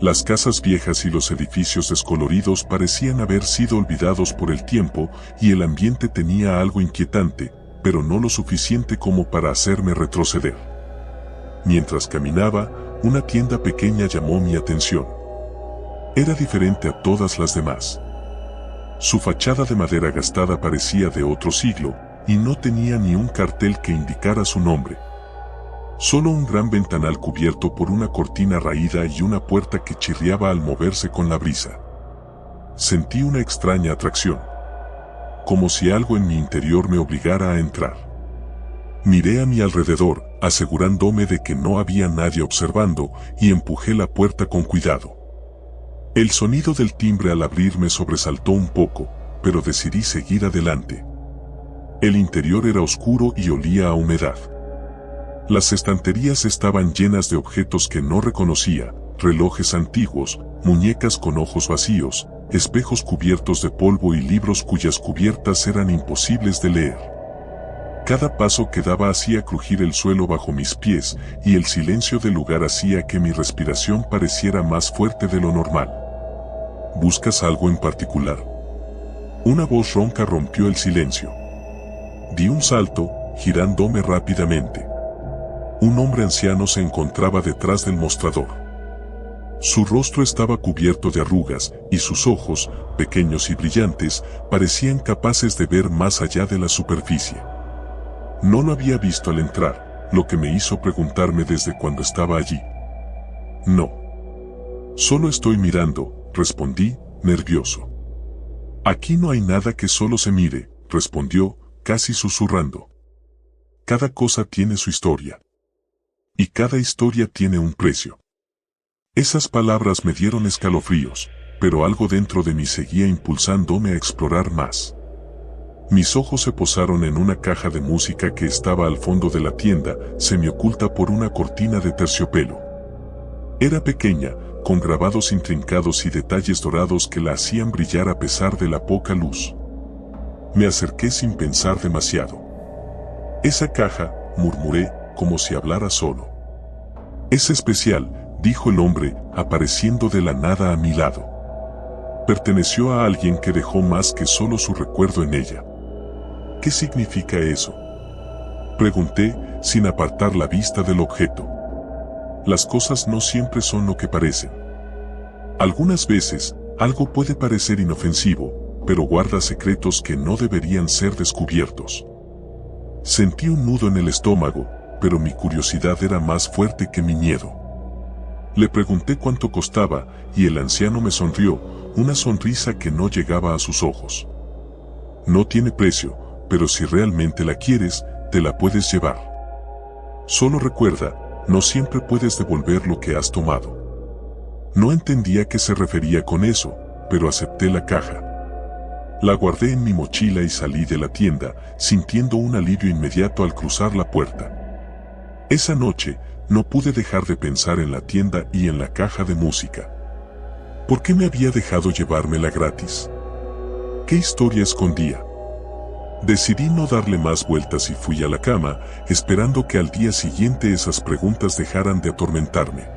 Las casas viejas y los edificios descoloridos parecían haber sido olvidados por el tiempo y el ambiente tenía algo inquietante, pero no lo suficiente como para hacerme retroceder. Mientras caminaba, una tienda pequeña llamó mi atención. Era diferente a todas las demás. Su fachada de madera gastada parecía de otro siglo, y no tenía ni un cartel que indicara su nombre. Solo un gran ventanal cubierto por una cortina raída y una puerta que chirriaba al moverse con la brisa. Sentí una extraña atracción, como si algo en mi interior me obligara a entrar. Miré a mi alrededor, asegurándome de que no había nadie observando, y empujé la puerta con cuidado. El sonido del timbre al abrir me sobresaltó un poco, pero decidí seguir adelante. El interior era oscuro y olía a humedad. Las estanterías estaban llenas de objetos que no reconocía, relojes antiguos, muñecas con ojos vacíos, espejos cubiertos de polvo y libros cuyas cubiertas eran imposibles de leer. Cada paso que daba hacía crujir el suelo bajo mis pies, y el silencio del lugar hacía que mi respiración pareciera más fuerte de lo normal. ¿Buscas algo en particular? Una voz ronca rompió el silencio. Di un salto, girándome rápidamente. Un hombre anciano se encontraba detrás del mostrador. Su rostro estaba cubierto de arrugas, y sus ojos, pequeños y brillantes, parecían capaces de ver más allá de la superficie. No lo había visto al entrar, lo que me hizo preguntarme desde cuando estaba allí. No. Solo estoy mirando, respondí, nervioso. Aquí no hay nada que solo se mire, respondió, casi susurrando. Cada cosa tiene su historia. Y cada historia tiene un precio. Esas palabras me dieron escalofríos, pero algo dentro de mí seguía impulsándome a explorar más. Mis ojos se posaron en una caja de música que estaba al fondo de la tienda, semioculta por una cortina de terciopelo. Era pequeña, con grabados intrincados y detalles dorados que la hacían brillar a pesar de la poca luz. Me acerqué sin pensar demasiado. Esa caja, murmuré, como si hablara solo. Es especial, dijo el hombre, apareciendo de la nada a mi lado. Perteneció a alguien que dejó más que solo su recuerdo en ella. ¿Qué significa eso? Pregunté, sin apartar la vista del objeto. Las cosas no siempre son lo que parecen. Algunas veces, algo puede parecer inofensivo, pero guarda secretos que no deberían ser descubiertos. Sentí un nudo en el estómago, pero mi curiosidad era más fuerte que mi miedo. Le pregunté cuánto costaba, y el anciano me sonrió, una sonrisa que no llegaba a sus ojos. No tiene precio, pero si realmente la quieres, te la puedes llevar. Solo recuerda, no siempre puedes devolver lo que has tomado. No entendía a qué se refería con eso, pero acepté la caja. La guardé en mi mochila y salí de la tienda, sintiendo un alivio inmediato al cruzar la puerta. Esa noche, no pude dejar de pensar en la tienda y en la caja de música. ¿Por qué me había dejado llevármela gratis? ¿Qué historia escondía? Decidí no darle más vueltas y fui a la cama, esperando que al día siguiente esas preguntas dejaran de atormentarme.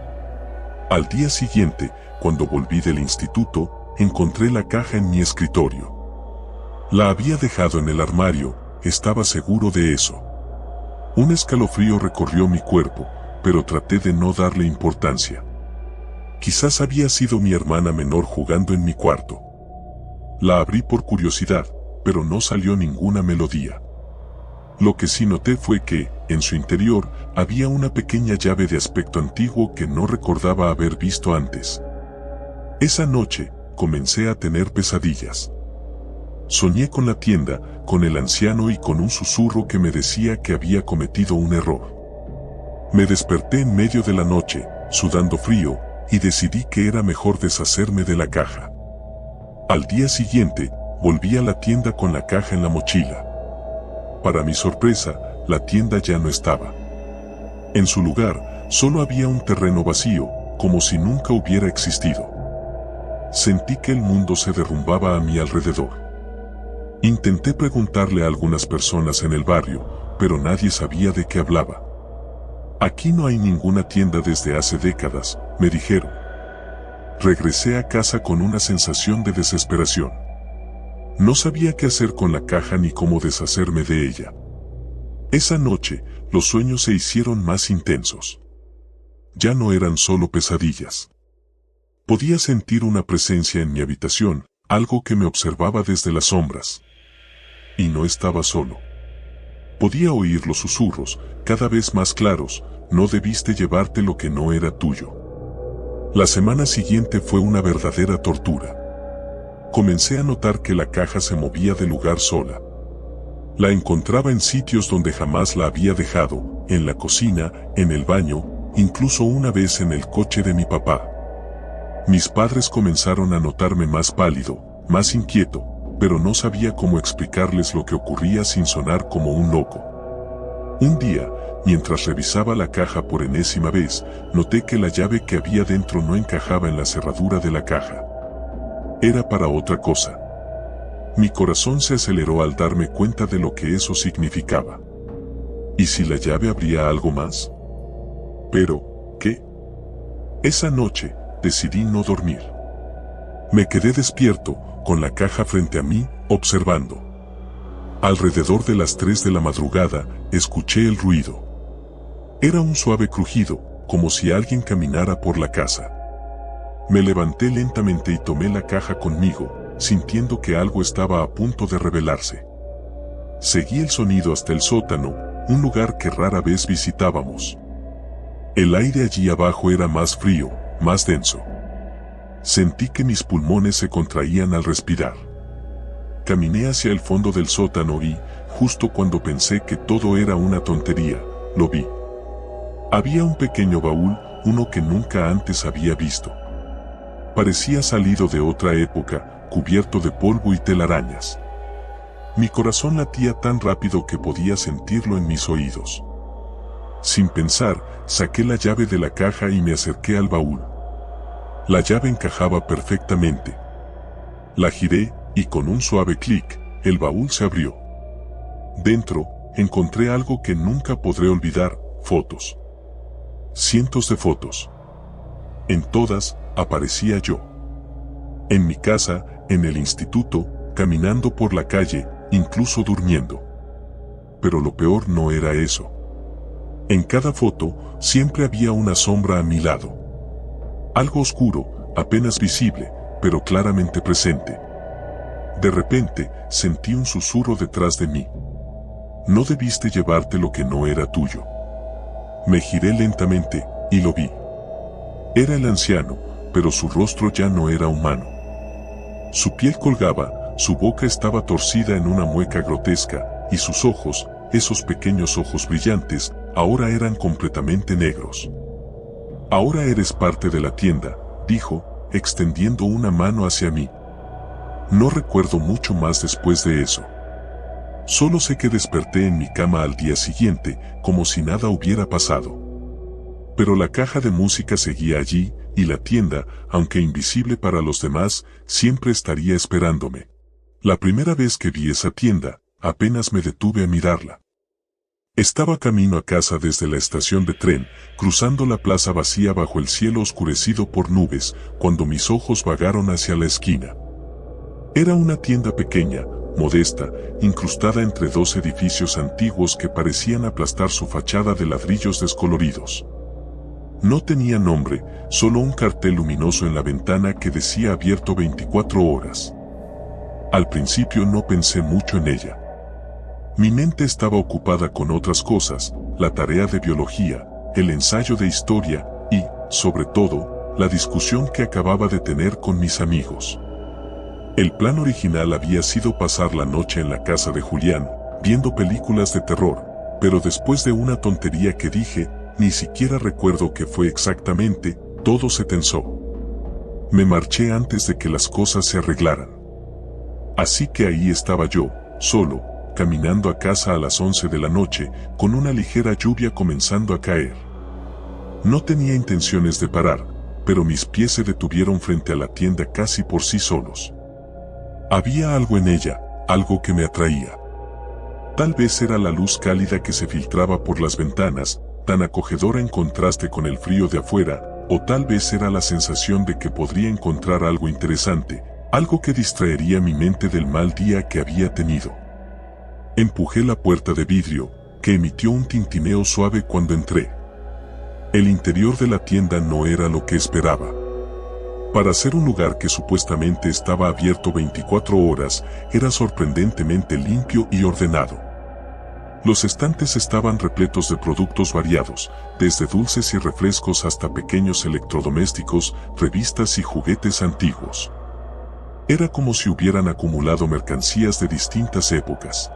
Al día siguiente, cuando volví del instituto, encontré la caja en mi escritorio. La había dejado en el armario, estaba seguro de eso. Un escalofrío recorrió mi cuerpo, pero traté de no darle importancia. Quizás había sido mi hermana menor jugando en mi cuarto. La abrí por curiosidad, pero no salió ninguna melodía. Lo que sí noté fue que, en su interior, había una pequeña llave de aspecto antiguo que no recordaba haber visto antes. Esa noche, comencé a tener pesadillas. Soñé con la tienda, con el anciano y con un susurro que me decía que había cometido un error. Me desperté en medio de la noche, sudando frío, y decidí que era mejor deshacerme de la caja. Al día siguiente, volví a la tienda con la caja en la mochila. Para mi sorpresa, la tienda ya no estaba. En su lugar, solo había un terreno vacío, como si nunca hubiera existido. Sentí que el mundo se derrumbaba a mi alrededor. Intenté preguntarle a algunas personas en el barrio, pero nadie sabía de qué hablaba. Aquí no hay ninguna tienda desde hace décadas, me dijeron. Regresé a casa con una sensación de desesperación. No sabía qué hacer con la caja ni cómo deshacerme de ella. Esa noche, los sueños se hicieron más intensos. Ya no eran solo pesadillas. Podía sentir una presencia en mi habitación, algo que me observaba desde las sombras. Y no estaba solo. Podía oír los susurros, cada vez más claros, no debiste llevarte lo que no era tuyo. La semana siguiente fue una verdadera tortura. Comencé a notar que la caja se movía de lugar sola. La encontraba en sitios donde jamás la había dejado, en la cocina, en el baño, incluso una vez en el coche de mi papá. Mis padres comenzaron a notarme más pálido, más inquieto, pero no sabía cómo explicarles lo que ocurría sin sonar como un loco. Un día, mientras revisaba la caja por enésima vez, noté que la llave que había dentro no encajaba en la cerradura de la caja. Era para otra cosa. Mi corazón se aceleró al darme cuenta de lo que eso significaba. ¿Y si la llave abría algo más? Pero, ¿qué? Esa noche, decidí no dormir. Me quedé despierto, con la caja frente a mí, observando. Alrededor de las 3 de la madrugada, escuché el ruido. Era un suave crujido, como si alguien caminara por la casa. Me levanté lentamente y tomé la caja conmigo, sintiendo que algo estaba a punto de revelarse. Seguí el sonido hasta el sótano, un lugar que rara vez visitábamos. El aire allí abajo era más frío, más denso. Sentí que mis pulmones se contraían al respirar. Caminé hacia el fondo del sótano y, justo cuando pensé que todo era una tontería, lo vi. Había un pequeño baúl, uno que nunca antes había visto. Parecía salido de otra época, cubierto de polvo y telarañas. Mi corazón latía tan rápido que podía sentirlo en mis oídos. Sin pensar, saqué la llave de la caja y me acerqué al baúl. La llave encajaba perfectamente. La giré, y con un suave clic, el baúl se abrió. Dentro, encontré algo que nunca podré olvidar: fotos. Cientos de fotos. En todas, aparecía yo. En mi casa, en el instituto, caminando por la calle, incluso durmiendo. Pero lo peor no era eso. En cada foto, siempre había una sombra a mi lado. Algo oscuro, apenas visible, pero claramente presente. De repente, sentí un susurro detrás de mí. No debiste llevarte lo que no era tuyo. Me giré lentamente, y lo vi. Era el anciano, pero su rostro ya no era humano. Su piel colgaba, su boca estaba torcida en una mueca grotesca, y sus ojos, esos pequeños ojos brillantes, ahora eran completamente negros. Ahora eres parte de la tienda, dijo, extendiendo una mano hacia mí. No recuerdo mucho más después de eso. Solo sé que desperté en mi cama al día siguiente, como si nada hubiera pasado. Pero la caja de música seguía allí, y la tienda, aunque invisible para los demás, siempre estaría esperándome. La primera vez que vi esa tienda, apenas me detuve a mirarla. Estaba camino a casa desde la estación de tren, cruzando la plaza vacía bajo el cielo oscurecido por nubes, cuando mis ojos vagaron hacia la esquina. Era una tienda pequeña, modesta, incrustada entre dos edificios antiguos que parecían aplastar su fachada de ladrillos descoloridos. No tenía nombre, solo un cartel luminoso en la ventana que decía abierto 24 horas. Al principio no pensé mucho en ella. Mi mente estaba ocupada con otras cosas, la tarea de biología, el ensayo de historia y, sobre todo, la discusión que acababa de tener con mis amigos. El plan original había sido pasar la noche en la casa de Julián, viendo películas de terror, pero después de una tontería que dije, ni siquiera recuerdo qué fue exactamente, todo se tensó. Me marché antes de que las cosas se arreglaran. Así que ahí estaba yo, solo, caminando a casa a las 11 de la noche, con una ligera lluvia comenzando a caer. No tenía intenciones de parar, pero mis pies se detuvieron frente a la tienda casi por sí solos. Había algo en ella, algo que me atraía. Tal vez era la luz cálida que se filtraba por las ventanas, tan acogedora en contraste con el frío de afuera, o tal vez era la sensación de que podría encontrar algo interesante, algo que distraería mi mente del mal día que había tenido. Empujé la puerta de vidrio, que emitió un tintineo suave cuando entré. El interior de la tienda no era lo que esperaba. Para ser un lugar que supuestamente estaba abierto 24 horas, era sorprendentemente limpio y ordenado. Los estantes estaban repletos de productos variados, desde dulces y refrescos hasta pequeños electrodomésticos, revistas y juguetes antiguos. Era como si hubieran acumulado mercancías de distintas épocas.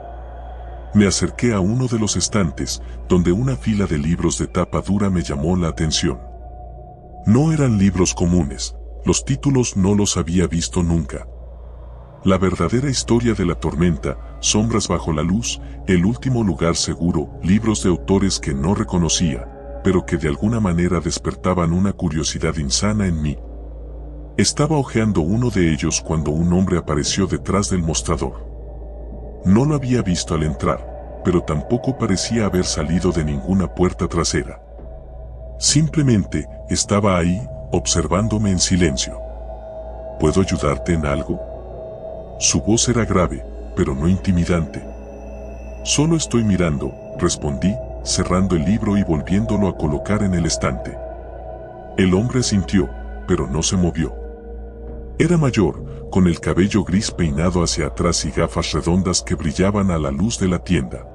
Me acerqué a uno de los estantes, donde una fila de libros de tapa dura me llamó la atención. No eran libros comunes. Los títulos no los había visto nunca. La verdadera historia de la tormenta, Sombras bajo la luz, El último lugar seguro, libros de autores que no reconocía, pero que de alguna manera despertaban una curiosidad insana en mí. Estaba hojeando uno de ellos cuando un hombre apareció detrás del mostrador. No lo había visto al entrar, pero tampoco parecía haber salido de ninguna puerta trasera. Simplemente, estaba ahí, observándome en silencio. ¿Puedo ayudarte en algo? Su voz era grave, pero no intimidante. Solo estoy mirando, respondí, cerrando el libro y volviéndolo a colocar en el estante. El hombre asintió, pero no se movió. Era mayor, con el cabello gris peinado hacia atrás y gafas redondas que brillaban a la luz de la tienda.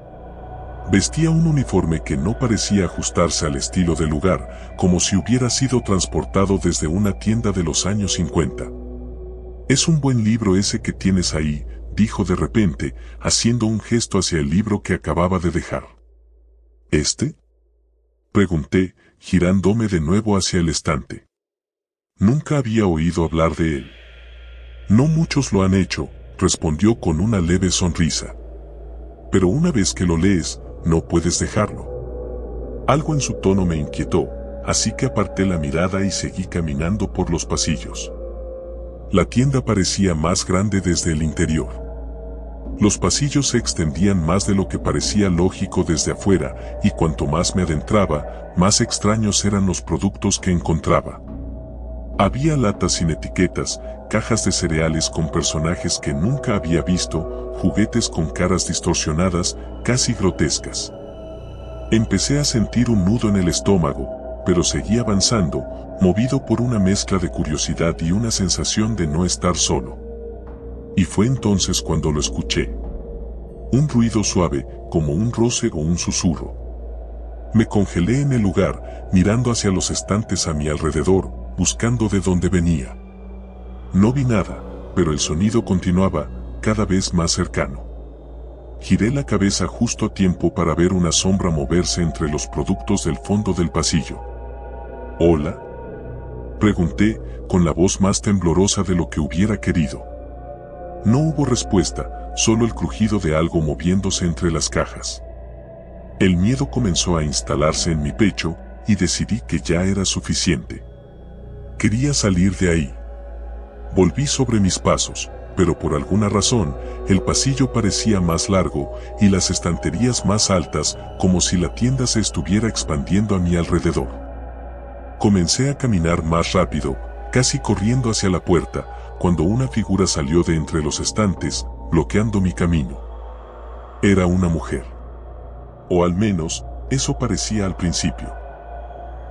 Vestía un uniforme que no parecía ajustarse al estilo del lugar, como si hubiera sido transportado desde una tienda de los años 50. «Es un buen libro ese que tienes ahí», dijo de repente, haciendo un gesto hacia el libro que acababa de dejar. ¿Este? Pregunté, girándome de nuevo hacia el estante. Nunca había oído hablar de él. No muchos lo han hecho, respondió con una leve sonrisa. Pero una vez que lo lees, no puedes dejarlo. Algo en su tono me inquietó, así que aparté la mirada y seguí caminando por los pasillos. La tienda parecía más grande desde el interior. Los pasillos se extendían más de lo que parecía lógico desde afuera, y cuanto más me adentraba, más extraños eran los productos que encontraba. Había latas sin etiquetas, cajas de cereales con personajes que nunca había visto, juguetes con caras distorsionadas, casi grotescas. Empecé a sentir un nudo en el estómago, pero seguí avanzando, movido por una mezcla de curiosidad y una sensación de no estar solo. Y fue entonces cuando lo escuché. Un ruido suave, como un roce o un susurro. Me congelé en el lugar, mirando hacia los estantes a mi alrededor, buscando de dónde venía. No vi nada, pero el sonido continuaba, cada vez más cercano. Giré la cabeza justo a tiempo para ver una sombra moverse entre los productos del fondo del pasillo. ¿Hola?, pregunté, con la voz más temblorosa de lo que hubiera querido. No hubo respuesta, solo el crujido de algo moviéndose entre las cajas. El miedo comenzó a instalarse en mi pecho, y decidí que ya era suficiente. Quería salir de ahí. Volví sobre mis pasos, pero por alguna razón, el pasillo parecía más largo, y las estanterías más altas, como si la tienda se estuviera expandiendo a mi alrededor. Comencé a caminar más rápido, casi corriendo hacia la puerta, cuando una figura salió de entre los estantes, bloqueando mi camino. Era una mujer. O al menos, eso parecía al principio.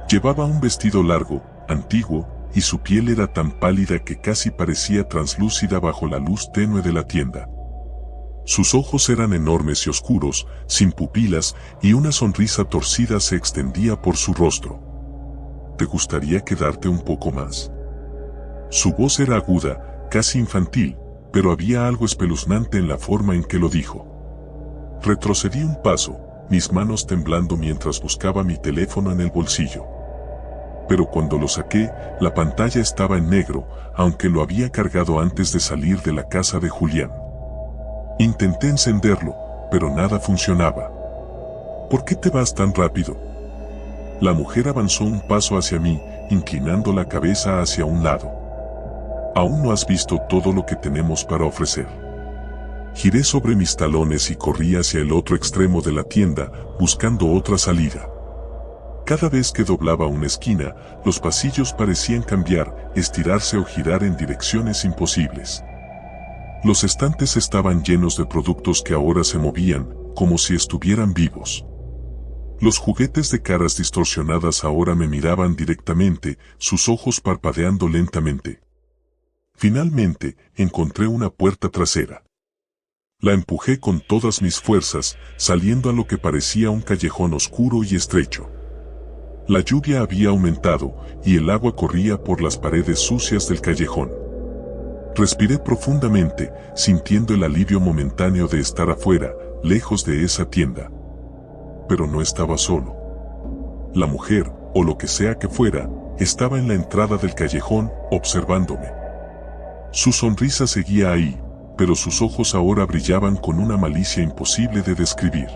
Llevaba un vestido largo, antiguo, y su piel era tan pálida que casi parecía translúcida bajo la luz tenue de la tienda. Sus ojos eran enormes y oscuros, sin pupilas, y una sonrisa torcida se extendía por su rostro. ¿Te gustaría quedarte un poco más? Su voz era aguda, casi infantil, pero había algo espeluznante en la forma en que lo dijo. Retrocedí un paso, mis manos temblando mientras buscaba mi teléfono en el bolsillo. Pero cuando lo saqué, la pantalla estaba en negro, aunque lo había cargado antes de salir de la casa de Julián. Intenté encenderlo, pero nada funcionaba. ¿Por qué te vas tan rápido? La mujer avanzó un paso hacia mí, inclinando la cabeza hacia un lado. Aún no has visto todo lo que tenemos para ofrecer. Giré sobre mis talones y corrí hacia el otro extremo de la tienda, buscando otra salida. Cada vez que doblaba una esquina, los pasillos parecían cambiar, estirarse o girar en direcciones imposibles. Los estantes estaban llenos de productos que ahora se movían, como si estuvieran vivos. Los juguetes de caras distorsionadas ahora me miraban directamente, sus ojos parpadeando lentamente. Finalmente, encontré una puerta trasera. La empujé con todas mis fuerzas, saliendo a lo que parecía un callejón oscuro y estrecho. La lluvia había aumentado, y el agua corría por las paredes sucias del callejón. Respiré profundamente, sintiendo el alivio momentáneo de estar afuera, lejos de esa tienda. Pero no estaba solo. La mujer, o lo que sea que fuera, estaba en la entrada del callejón, observándome. Su sonrisa seguía ahí, pero sus ojos ahora brillaban con una malicia imposible de describir.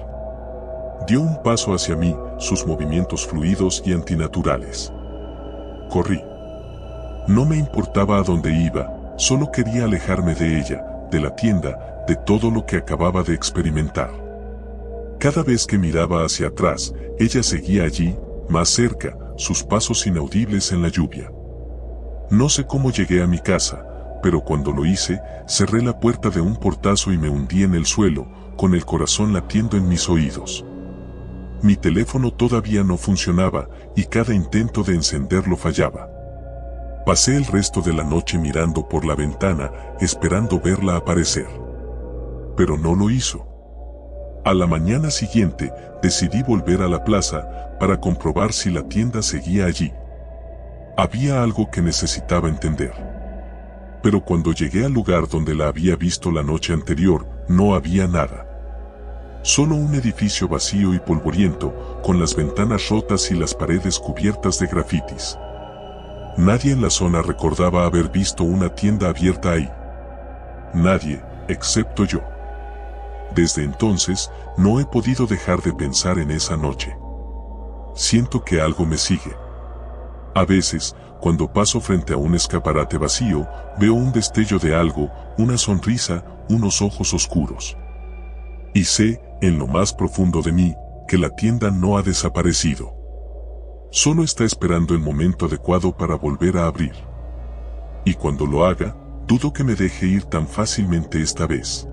Dio un paso hacia mí, sus movimientos fluidos y antinaturales. Corrí. No me importaba a dónde iba, solo quería alejarme de ella, de la tienda, de todo lo que acababa de experimentar. Cada vez que miraba hacia atrás, ella seguía allí, más cerca, sus pasos inaudibles en la lluvia. No sé cómo llegué a mi casa, pero cuando lo hice, cerré la puerta de un portazo y me hundí en el suelo, con el corazón latiendo en mis oídos. Mi teléfono todavía no funcionaba, y cada intento de encenderlo fallaba. Pasé el resto de la noche mirando por la ventana, esperando verla aparecer. Pero no lo hizo. A la mañana siguiente, decidí volver a la plaza, para comprobar si la tienda seguía allí. Había algo que necesitaba entender. pero cuando llegué al lugar donde la había visto la noche anterior, no había nada. Solo un edificio vacío y polvoriento, con las ventanas rotas y las paredes cubiertas de grafitis. Nadie en la zona recordaba haber visto una tienda abierta ahí. Nadie, excepto yo. Desde entonces, no he podido dejar de pensar en esa noche. Siento que algo me sigue. A veces, cuando paso frente a un escaparate vacío, veo un destello de algo, una sonrisa, unos ojos oscuros. Y sé, en lo más profundo de mí, que la tienda no ha desaparecido. Solo está esperando el momento adecuado para volver a abrir. Y cuando lo haga, dudo que me deje ir tan fácilmente esta vez.